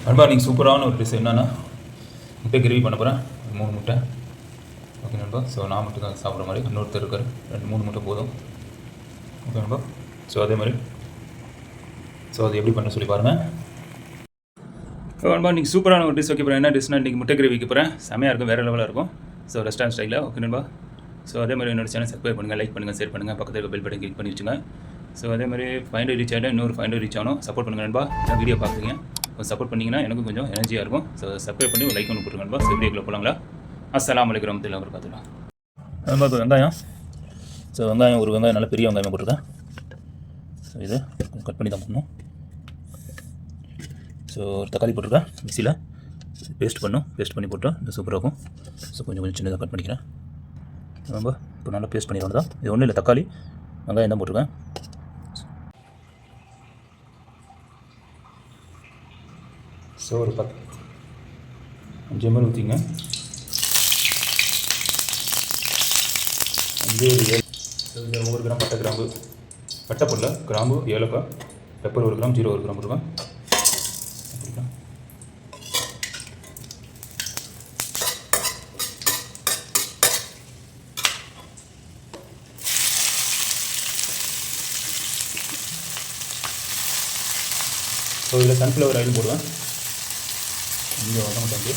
நண்பா நீங்கள் சூப்பரான ஒரு டிஷ் என்னென்னா முட்டை கிரேவி பண்ண போகிறேன். 3 முட்டை. ஓகே நண்பா. ஸோ நான் மட்டும் தான் சாப்பிட்ற மாதிரி, இன்னொருத்தர் இருக்கார். 2-3 முட்டை போதும். ஓகே நண்பா. ஸோ அதே மாதிரி அது எப்படி பண்ண சொல்லி பாருங்கள். நண்பா நீங்கள் சூப்பரான ஒரு டிஷ் வைக்க போகிறேன். என்ன டிஷ்னா இன்றைக்கி முட்டை கிரேவி வைக்க போகிறேன். செமையாக இருக்கும், வேறு லெவலாக இருக்கும். ஸோ ரெஸ்டாரண்ட் ஸ்டைலில். ஓகே நண்பா. ஸோ அதே மாதிரி என்னோட சேனல் சப்ஸ்கிரைப் பண்ணுங்கள், லைக் பண்ணுங்கள், ஷேர் பண்ணுங்கள், பக்கத்தில் பெல் பட்டன் கிளிக் பண்ணி வச்சுங்க. ஸோ அதே மாதிரி 500 ரீச் ஆகிடும், இன்னொரு 500 ரீச் ஆகணும். சப்போர்ட் பண்ணுங்கள் நண்பா. நான் வீடியோ பார்க்குறீங்க, கொஞ்சம் சப்போர்ட் பண்ணிங்கன்னா எனக்கும் கொஞ்சம் எனர்ஜியாக இருக்கும். ஸோ சப்ஸ்கிரைப் பண்ணி ஒரு லைக் ஒன்று போட்டுருங்க நண்பா. ஸோ வீடியோக்குள்ளே போகலாங்களா? அஸ்ஸலாமு அலைக்கும் வரஹ்மத்துல்லாஹி வபரகாத்துஹு. நண்பா இப்போ வெங்காயம். ஸோ வெங்காயம் ஒரு வெங்காயம் நல்ல பெரிய வெங்காயமாக போட்டிருக்கேன். ஸோ இது கட் பண்ணி தான் போடணும். ஸோ ஒரு தக்காளி போட்டிருக்கேன், மிக்சியில் பேஸ்ட் பண்ணி போட்டால் இது சூப்பராக இருக்கும். ஸோ கொஞ்சம் சின்னதாக கட் பண்ணிக்கிறேன். ரொம்ப இப்போ நல்லா பேஸ்ட் பண்ணிடுவோம் தான். இது ஒன்றும் இல்லை, தக்காளி வெங்காயம் தான் போட்டிருக்கேன். ஸோ ஒரு 5 ml ஊற்றிங்க. 1 கிராம் பட்டை, கிராம்பு, பட்டை பொருளை, கிராம்பு, ஏலக்காய், பெப்பர் 1 கிராம், ஜீரோ 1 கிராம் போட்டுருக்கேன். ஸோ இதில் சன்ஃப்ளவர் ஆயில் போடுவேன். இங்கே வதங்க தம்பி.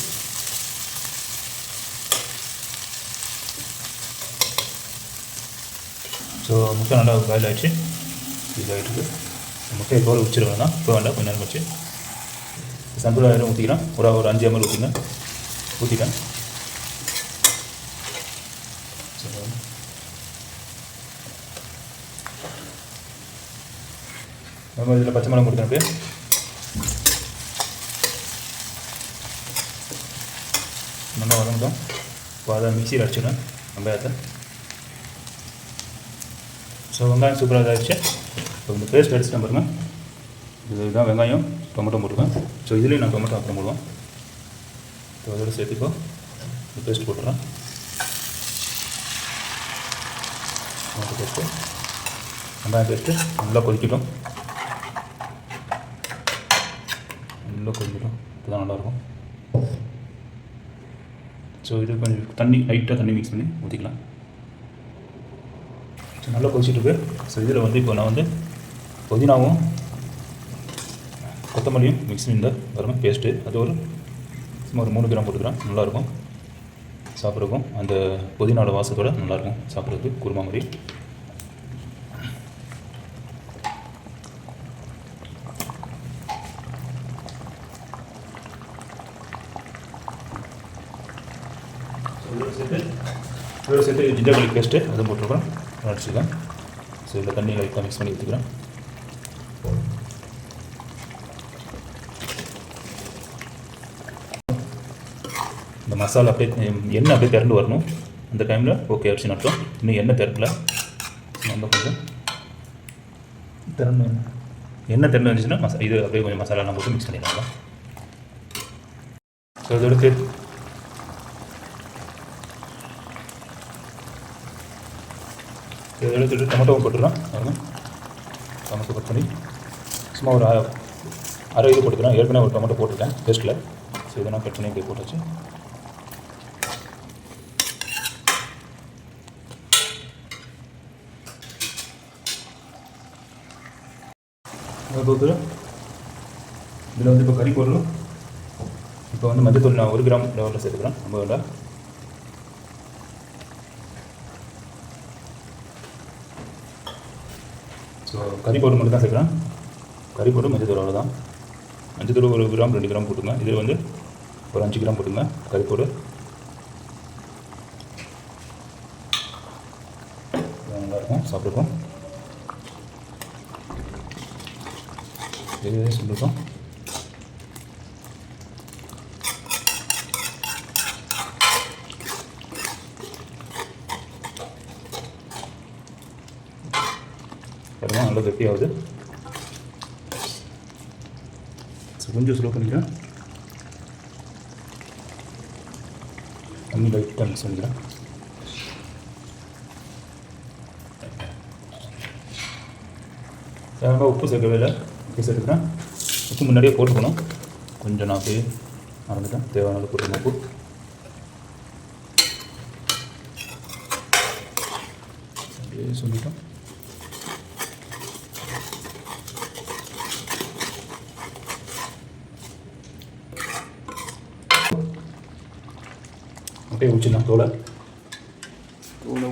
ஸோ முட்டை நல்லா பாயில் ஆகிடுச்சு. இது ஆகிட்டு முட்டையை தோல் உச்சிருவேன் தான். இப்போ வேண்டாம், கொஞ்சம் நேரம் வச்சு சன்ஃப்ளவர் ஆயிலும் ஊற்றிக்கிறேன். ஒரு 5 ml ஊற்றிட்டேன். நம்ம இதில் பச்சை மிளகாய் கொடுத்தேன். அப்படியே நல்லா வதங்கிட்டோம். இப்போ அதை மிக்சியில் அடிச்சிடுவேன் வெங்காயத்தை. ஸோ வெங்காயம் சூப்பராக இதாகிடுச்சு. இப்போ இந்த பேஸ்ட் அடிச்சுட்டேன் பாருங்கள். இதுதான் வெங்காயம், டொமேட்டோ போட்டுருவேன். ஸோ இதுலேயும் நான் டொமேட்டோ அப்புறம் போடுவேன். ஸோ அதோடு சேர்த்துப்போ இந்த பேஸ்ட் போட்டுறேன். டொமேட்டோ பேஸ்ட்டு, வெங்காயம் பேஸ்ட்டு நல்லா கொதிக்கட்டும். நல்லா கொதிக்கட்டும், இப்போ தான் நல்லாயிருக்கும். ஸோ இது கொஞ்சம் தண்ணி, லைட்டாக தண்ணி மிக்ஸ் பண்ணி ஊற்றிக்கலாம். ஸோ நல்லா கொதிச்சுட்டு. ஸோ இதில் வந்து இப்போ நான் வந்து புதினாவும் கொத்தமல்லியும் மிக்ஸ் பண்ணி வரும் பேஸ்ட்டு, அது ஒரு சும்மா ஒரு 3 கிராம் போட்டுக்கிறேன். நல்லாயிருக்கும் சாப்பிட்றதுக்கும். அந்த புதினாவோட வாசத்தோடு நல்லாயிருக்கும் சாப்பிட்றதுக்கு, குருமா மாதிரி. இதோட சேர்த்து ஜிஞ்சர் கார்லிக் பேஸ்ட்டு அதுவும் போட்டுருக்கேன், அடிச்சுக்கேன். ஸோ இதில் தண்ணி லைட்டாக மிக்ஸ் பண்ணி ஊற்றிக்கிறேன். இந்த மசாலா அப்படியே எண்ணெய் அப்படியே திரண்டு வரணும். அந்த டைமில் ஓகே அரிசி நட்டோம். இன்னும் எண்ணெய் திரண்டல, நம்ம கொஞ்சம் எண்ணெய் திரண்டு வந்துச்சுன்னா இது அப்படியே கொஞ்சம் மசாலாலாம் போட்டு மிக்ஸ் பண்ணிடலாம். ஸோ இதோட சேர்த்து இதை எடுத்துகிட்டு டொமேட்டோவும் போட்டுடுறேன். டொமேட்டோ கட் பண்ணி சும்மா ஒரு அரை இது போட்டுக்கிறேன். ஏற்கனவே ஒரு டொமேட்டோ போட்டுருக்கேன் பேஸ்ட்டில். ஸோ இதெல்லாம் கட் பண்ணி இப்படி போட்டாச்சு. இதில் வந்து இப்போ கறி பொருள், இப்போ வந்து மஞ்சத்தூள் நான் 1 கிராம் லெவலில் சேர்த்துக்கிறேன். ரொம்ப வேண்டாம். ஸோ கறி பவுடர் மட்டும் தான் சேர்க்குறேன். கறி பவுடர், மஞ்சத்தூள், அவ்வளோதான். மஞ்சத்தூள் 1 கிராம் 2 கிராம் போட்டுங்க. இதில் வந்து ஒரு 5 கிராம் போட்டுங்க கறி பவுடர். நல்லாயிருக்கும் சாப்பிட்ருக்கோம். இதே சொல்லியிருக்கோம். நல்லா கட்டியாகுது. கொஞ்சம் ஸ்லோ பண்ணிக்கிறேன். தண்ணி லைட்டாக மிக்ஸ் பண்ணிக்கிறேன். தேவையான உப்பு சேர்க்கவே இல்லை. உப்பு சேர்த்துக்கிறேன். உப்பு முன்னாடியே போட்டுக்கணும். கொஞ்சம் நான் அப்படியே மறந்துட்டேன், தேவையான அளவு போட்டு உப்பு. அப்படியே சொல்லிட்டோம். அப்படியே ஊற்றிடலாம் தோலை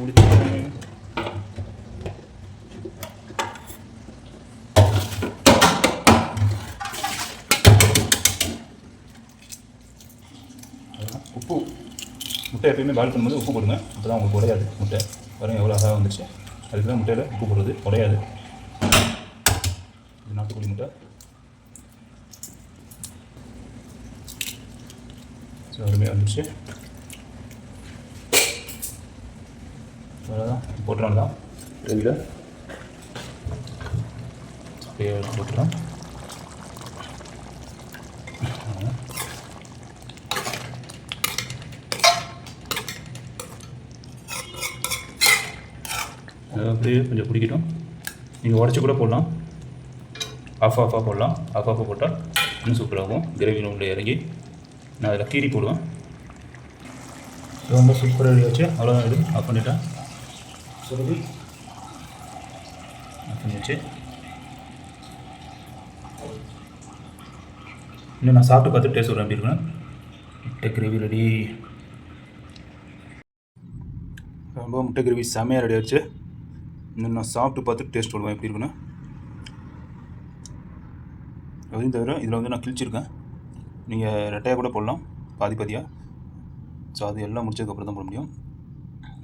ஊற்றி உப்பு. முட்டை எப்பயுமே பாயில் பண்ணும்போது உப்பு போடுங்க, அப்போ தான் உங்களுக்கு உடையாது முட்டை. பாருங்கள் எவ்வளோ அழகாக வந்துச்சு. அதுக்கு தான் முட்டையில் உப்பு போடுறது, உடையாது. இது நாட்டுக்கோழி முட்டை. ஸோ அருமையாக வந்துடுச்சு. அவ்வளோதான், போட்டுலாம் தான் ரெடியில் அப்படியே போட்டுலாம். அதை அப்படியே கொஞ்சம் பிடிக்கட்டும். நீங்கள் உடச்சி கூட போடலாம், ஆஃபாக போடலாம். ஆஃபாக போட்டால் இன்னும் சூப்பராகும். கிரேவி உள்ளே இறங்கி நான் அதில் கீரி போடுவேன். ரொம்ப சூப்பராக ரெடி ஆச்சு. அவ்வளோதான், இது ஆஃப் பண்ணிட்டேன். சொல்லி ஆஃப் பண்ணியாச்சு. இன்னும் நான் சாப்பிட்டு பார்த்து டேஸ்ட் வரும் எப்படி இருக்குன்னு. முட்டை கிரேவி ரெடி. ரொம்ப முட்டை கிரேவி செமையாக ரெடி ஆகிடுச்சு. இன்னும் நான் சாப்பிட்டு பார்த்து டேஸ்ட் சொல்லுவேன் எப்படி இருக்குன்னு. அதையும் தவிர இதில் வந்து நான் கிழிச்சிருக்கேன். நீங்கள் ரெட்டையாக கூட போடலாம், பாதி பாதியாக. ஸோ அது எல்லாம் முடிச்சதுக்கப்புறம் தான் போட முடியும்.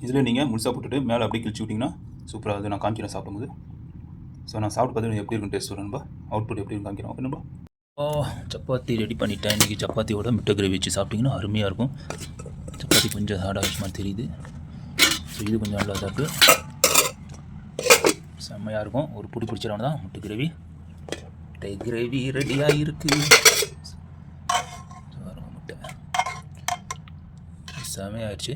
இதில் நீங்கள் முழுசாக போட்டுட்டு மேலே அப்படியே கிழிச்சு விட்டிங்கன்னா சூப்பராக அது நான் காமிக்கிறேன் சாப்பிடும்போது. ஸோ நான் சாப்பிட்டு பார்த்து எப்படி இருக்குன்னு டேஸ்ட் வரணும்பா, அவுட்புட் எப்படி இருக்குன்னு காமிக்கிறேன். ஓகேப்பா. சப்பாத்தி ரெடி பண்ணிட்டேன். இன்றைக்கி சப்பாத்தியோட முட்டை கிரேவி வச்சு சாப்பிட்டிங்கன்னா அருமையாக இருக்கும். சப்பாத்தி கொஞ்சம் ஹார்டாக வச்சு மாதிரி தெரியுது. ஸோ இது கொஞ்சம் நல்லா தான் இருக்குது, செம்மையாக இருக்கும். ஒரு பிடி பிடிச்சிடலாம் தான் முட்டை கிரேவி. முட்டை கிரேவி ரெடியாக இருக்குது. முட்டை செம்மையாகிடுச்சு.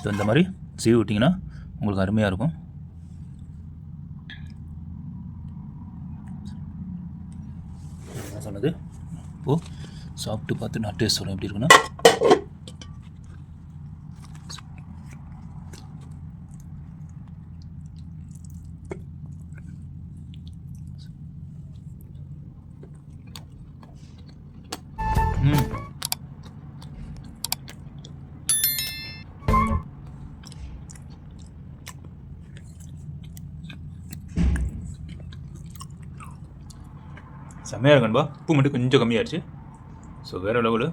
ஸோ இந்த மாதிரி சீவி விட்டிங்கன்னா உங்களுக்கு அருமையாக இருக்கும். என்ன சொன்னது, இப்போது சாப்பிட்டு பார்த்து நான் டேஸ்ட் சொல்கிறேன் எப்படி இருக்குன்னா. செம்மையாக இருக்குன்பா. உப்பு மட்டும் கொஞ்சம் கம்மியாகிடுச்சு. ஸோ வேறு லெவலு.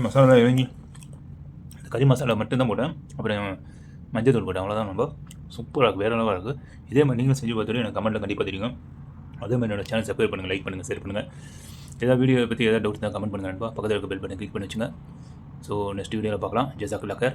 மசாலா இறங்கி கறி மசாலா மட்டும்தான் போட்டேன், அப்புறம் மஞ்சள் தூள் போட்டேன், அவ்வளோதான். ரொம்ப சூப்பராக இருக்குது, வேறு லெவலாக இருக்குது. இதே மாதிரி நீங்களும் செஞ்சு பார்த்துட்டு எனக்கு கமெண்ட்டில் கண்டிப்பாக தெரியுங்க. அதே மாதிரி என்னோடய சேனல் சப்ஸ்கிரைப் பண்ணுங்கள், லைக் பண்ணுங்கள், ஷேர் பண்ணுங்கள். ஏதாவது வீடியோ பற்றி ஏதாவது டவுட் தான் கமெண்ட் பண்ணுங்கள் நண்பா. பக்கத்தில் இருக்க பெல் பட்டன் கிளிக் பண்ணி வச்சுங்க. ஸோ நெக்ஸ்ட் வீடியோவில் பார்க்கலாம். ஜஸாக்குல்லாஹ்.